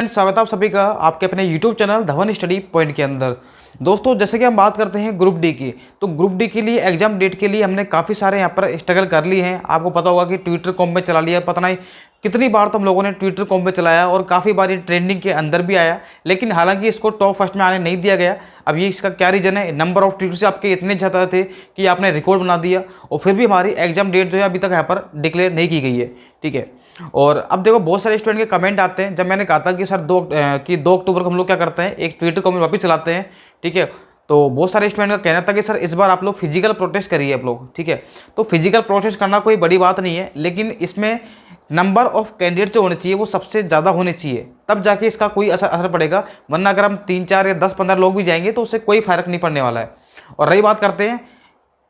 स्वागत है आप सभी का आपके अपने YouTube channel Dhawan study point के अंदर। दोस्तों, जैसे कि हम बात करते हैं ग्रुप डी की, तो ग्रुप डी के लिए एग्जाम डेट के लिए हमने काफ़ी सारे यहाँ पर स्ट्रगल कर लिए हैं। आपको पता होगा कि ट्विटर कॉम में चला लिया, पता नहीं कितनी बार तो हम लोगों ने ट्विटर कॉम में चलाया और काफ़ी बार ये ट्रेंडिंग के अंदर भी आया, लेकिन हालांकि इसको टॉप फर्स्ट में आने नहीं दिया गया। अब ये इसका क्या रीज़न है? नंबर ऑफ ट्वीट से आपके इतने ज़्यादा थे कि आपने रिकॉर्ड बना दिया और फिर भी हमारी एग्जाम डेट जो है अभी तक यहाँ पर डिक्लेयर नहीं की गई है। ठीक है, और अब देखो बहुत सारे स्टूडेंट के कमेंट आते हैं। जब मैंने कहा था कि सर 2 अक्टूबर को हम लोग क्या करते हैं, एक ट्विटर कॉमेंट वापस चलाते हैं। ठीक है, तो बहुत सारे स्टूडेंट का कहना था कि सर इस बार आप लोग फिजिकल प्रोटेस्ट करिए आप लोग। ठीक है, तो फिजिकल प्रोटेस्ट करना कोई बड़ी बात नहीं है, लेकिन इसमें नंबर ऑफ कैंडिडेट जो होने चाहिए वो सबसे ज़्यादा होने चाहिए, तब जाके इसका कोई असर पड़ेगा। वरना अगर हम 3-4 या 10-15 लोग भी जाएंगे तो उससे कोई फ़र्क नहीं पड़ने वाला है। और रही बात करते हैं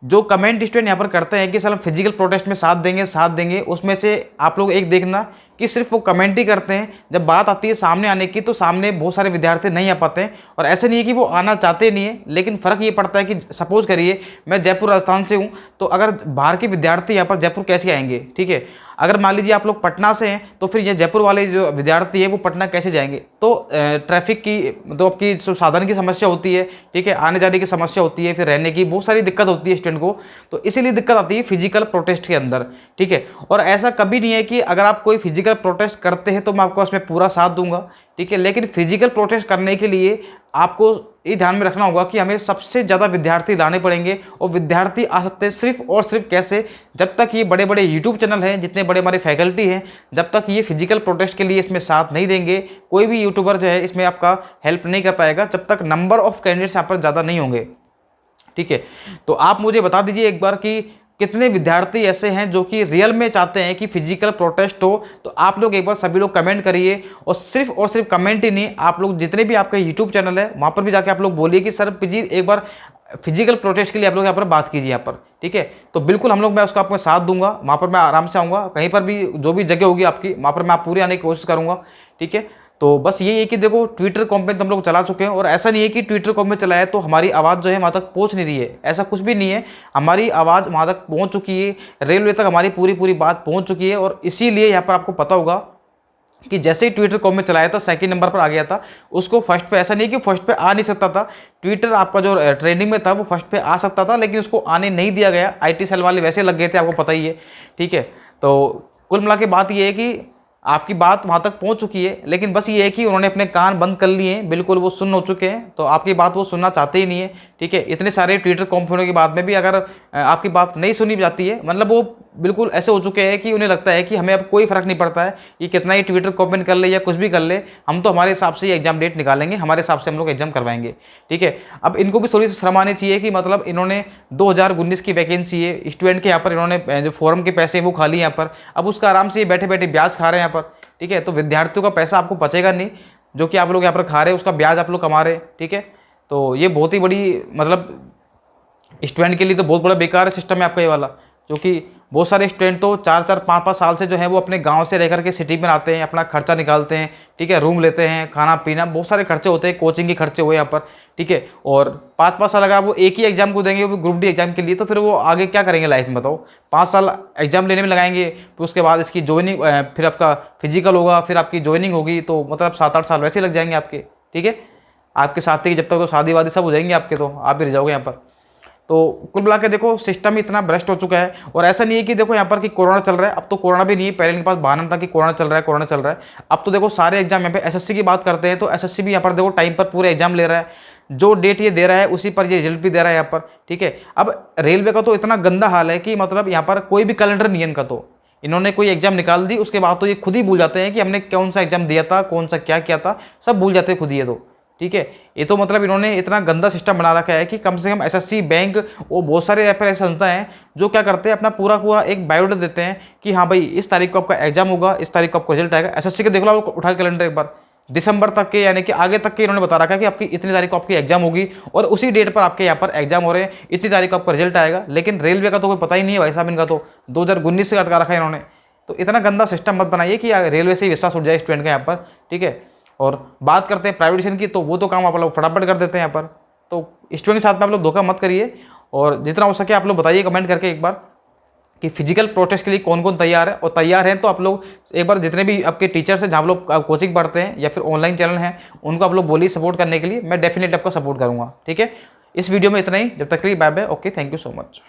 जो कमेंट स्टूडेंट यहाँ पर करते हैं कि सर हम फिजिकल प्रोटेस्ट में साथ देंगे, उसमें से आप लोग एक देखना कि सिर्फ वो कमेंट ही करते हैं। जब बात आती है सामने आने की तो सामने बहुत सारे विद्यार्थी नहीं आ पाते हैं। और ऐसे नहीं है कि वो आना चाहते नहीं है, लेकिन फ़र्क ये पड़ता है कि सपोज़ करिए मैं जयपुर राजस्थान से हूँ, तो अगर बाहर के विद्यार्थी यहाँ पर जयपुर कैसे आएंगे? ठीक है, अगर मान लीजिए आप लोग पटना से हैं तो फिर ये जयपुर वाले जो विद्यार्थी है वो पटना कैसे जाएंगे? तो ट्रैफिक की तो आपकी जो साधन की समस्या होती है, ठीक है, आने जाने की समस्या होती है, फिर रहने की बहुत सारी दिक्कत होती है स्टूडेंट को, तो इसीलिए दिक्कत आती है फिजिकल प्रोटेस्ट के अंदर। ठीक है, और ऐसा कभी नहीं है कि अगर आप कोई फिजिकल प्रोटेस्ट करते हैं तो मैं आपको उसमें पूरा साथ दूंगा। ठीक है, लेकिन फिजिकल प्रोटेस्ट करने के लिए आपको ये ध्यान में रखना होगा कि हमें सबसे ज़्यादा विद्यार्थी लाने पड़ेंगे। और विद्यार्थी आ सकते हैं सिर्फ और सिर्फ कैसे? जब तक ये बड़े बड़े यूट्यूब चैनल हैं, जितने बड़े बड़े फैकल्टी हैं, जब तक ये फिजिकल प्रोटेस्ट के लिए इसमें साथ नहीं देंगे, कोई भी यूट्यूबर जो है इसमें आपका हेल्प नहीं कर पाएगा, जब तक नंबर ऑफ कैंडिडेट्स यहाँ पर ज़्यादा नहीं होंगे। ठीक है, तो आप मुझे बता दीजिए एक बार कि कितने विद्यार्थी ऐसे हैं जो कि रियल में चाहते हैं कि फिजिकल प्रोटेस्ट हो? तो आप लोग एक बार सभी लोग कमेंट करिए। और सिर्फ कमेंट ही नहीं, आप लोग जितने भी आपका यूट्यूब चैनल है वहाँ पर भी जाके आप लोग बोलिए कि सर प्लीज एक बार फिजिकल प्रोटेस्ट के लिए आप लोग यहाँ पर बात कीजिए यहाँ पर। ठीक है, तो बिल्कुल हम लोग मैं उसका आपको साथ दूंगा, वहाँ पर मैं आराम से आऊँगा। कहीं पर भी जो भी जगह होगी आपकी वहाँ पर मैं आप पूरी आने की कोशिश करूँगा। ठीक है, तो बस यही है कि देखो ट्विटर कॉम पे तो हम लोग चला चुके हैं, और ऐसा नहीं है कि ट्विटर कॉम में चलाया तो हमारी आवाज़ जो है वहाँ तक पहुँच नहीं रही है, ऐसा कुछ भी नहीं है। हमारी आवाज़ वहाँ तक पहुँच चुकी है, रेलवे तक हमारी पूरी बात पहुँच चुकी है। और इसीलिए यहाँ पर आपको पता होगा कि जैसे ही ट्विटर कॉम में चलाया था सेकंड नंबर पर आ गया था, उसको फर्स्ट पे, ऐसा नहीं कि फर्स्ट पे आ नहीं सकता था। ट्विटर आपका जो ट्रेंडिंग में था वो फर्स्ट पे आ सकता था, लेकिन उसको आने नहीं दिया गया। IT सेल वाले वैसे लग गए थे, आपको पता ही है। ठीक है, तो कुल मिला के बात ये है कि आपकी बात वहाँ तक पहुँच चुकी है, लेकिन बस ये है कि उन्होंने अपने कान बंद कर लिए हैं, बिल्कुल वो सुन हो चुके हैं, तो आपकी बात वो सुनना चाहते ही नहीं है। ठीक है, इतने सारे ट्विटर कॉम्प होने के बाद में भी अगर आपकी बात नहीं सुनी जाती है, मतलब वो बिल्कुल ऐसे हो चुके हैं कि उन्हें लगता है कि हमें अब कोई फर्क नहीं पड़ता है, ये कितना ही ट्विटर कमेंट कर ले या कुछ भी कर ले, हम तो हमारे हिसाब से ही एग्जाम डेट निकालेंगे, हमारे हिसाब से हम लोग एग्जाम करवाएंगे। ठीक है, अब इनको भी थोड़ी सी शर्म आनी चाहिए कि मतलब इन्होंने 2019 की वैकेंसी है, स्टूडेंट के यहाँ पर इन्होंने जो फॉर्म के पैसे वो खा लिए यहाँ पर, अब उसका आराम से बैठे बैठे ब्याज खा रहे हैं यहाँ पर। ठीक है, तो विद्यार्थियों का पैसा आपको बचेगा नहीं, जो कि आप लोग यहाँ पर खा रहे हैं उसका ब्याज आप लोग कमा रहे हैं। ठीक है, तो ये बहुत ही बड़ी मतलब स्टूडेंट के लिए तो बहुत बड़ा बेकार सिस्टम है आपका ये वाला, क्योंकि बहुत सारे स्टूडेंट तो 4-4, 5-5 साल से जो है वो अपने गांव से रह करके सिटी में आते हैं, अपना खर्चा निकालते हैं। ठीक है, रूम लेते हैं, खाना पीना, बहुत सारे खर्चे होते हैं, कोचिंग के खर्चे हुए यहाँ पर। ठीक है, और 5-5 साल अगर वो एक ही एग्जाम को देंगे वो भी ग्रुप डी एग्जाम के लिए, तो फिर वो आगे क्या करेंगे लाइफ में? बताओ, 5 साल एग्जाम लेने में लगाएंगे, फिर उसके बाद इसकी ज्वाइनिंग, फिर आपका फिजिकल होगा, फिर आपकी ज्वाइनिंग होगी, तो मतलब 7-8 साल वैसे लग जाएंगे आपके। ठीक है, आपके साथ ही जब तक तो शादी वादी सब हो जाएंगे आपके, तो आप भी रह जाओगे यहाँ पर। तो कुल मिला के देखो सिस्टम इतना भ्रष्ट हो चुका है। और ऐसा नहीं है कि देखो यहाँ पर कि कोरोना चल रहा है, अब तो कोरोना भी नहीं है, पहले इनके पास बहाना था कि कोरोना चल रहा है। अब तो देखो सारे एग्जाम यहाँ पे SSC की बात करते हैं तो SSC भी यहाँ पर देखो टाइम पर पूरे एग्जाम ले रहा है, जो डेट ये दे रहा है उसी पर ये रिजल्ट भी दे रहा है यहाँ पर। ठीक है, अब रेलवे का तो इतना गंदा हाल है कि मतलब यहाँ पर कोई भी कैलेंडर नहीं है इनका, तो इन्होंने कोई एग्जाम निकाल दी उसके बाद तो ये खुद ही भूल जाते हैं कि हमने कौन सा एग्जाम दिया था, कौन सा क्या किया था, सब भूल जाते हैं खुद ही ये तो। ठीक है, ये तो मतलब इन्होंने इतना गंदा सिस्टम बना रखा है कि कम से कम SSC बैंक वो बहुत सारे ऐसे संस्था हैं जो क्या करते हैं, अपना पूरा एक बायोडाटा देते हैं कि हाँ भाई इस तारीख को आपका एग्जाम होगा, इस तारीख को आपको रिजल्ट आएगा। SSC के देख लो, उठा कैलेंडर एक बार, दिसंबर तक के यानी कि आगे तक के इन्होंने बता रखा है कि आपकी इतनी तारीख को आपकी एग्जाम होगी और उसी डेट पर आपके यहाँ पर एग्जाम हो रहे हैं, इतनी तारीख को आपका रिजल्ट आएगा। लेकिन रेलवे का तो कोई पता ही नहीं है भाई साहब, इनका तो 2019 से अटका रखा है इन्होंने। तो इतना गंदा सिस्टम मत बनाइए कि रेलवे से ही विश्वास उठ जाए स्टूडेंट का यहाँ पर। ठीक है, और बात करते हैं प्राइवेटेशन की, तो वो तो काम आप लोग फटाफट कर देते हैं यहाँ पर। तो स्टूडेंट के साथ में आप लोग धोखा मत करिए, और जितना हो सके आप लोग बताइए कमेंट करके एक बार कि फिजिकल प्रोटेस्ट के लिए कौन कौन तैयार है, और तैयार हैं तो आप लोग एक बार जितने भी आपके टीचर्स हैं जहाँ आप लोग कोचिंग पढ़ते हैं या फिर ऑनलाइन चैनल हैं उनको आप लोग बोलिए सपोर्ट करने के लिए, मैं डेफिनेटली आपका सपोर्ट करूँगा। ठीक है, इस वीडियो में इतना ही, जब तक के लिए bye bye, okay, thank you so much.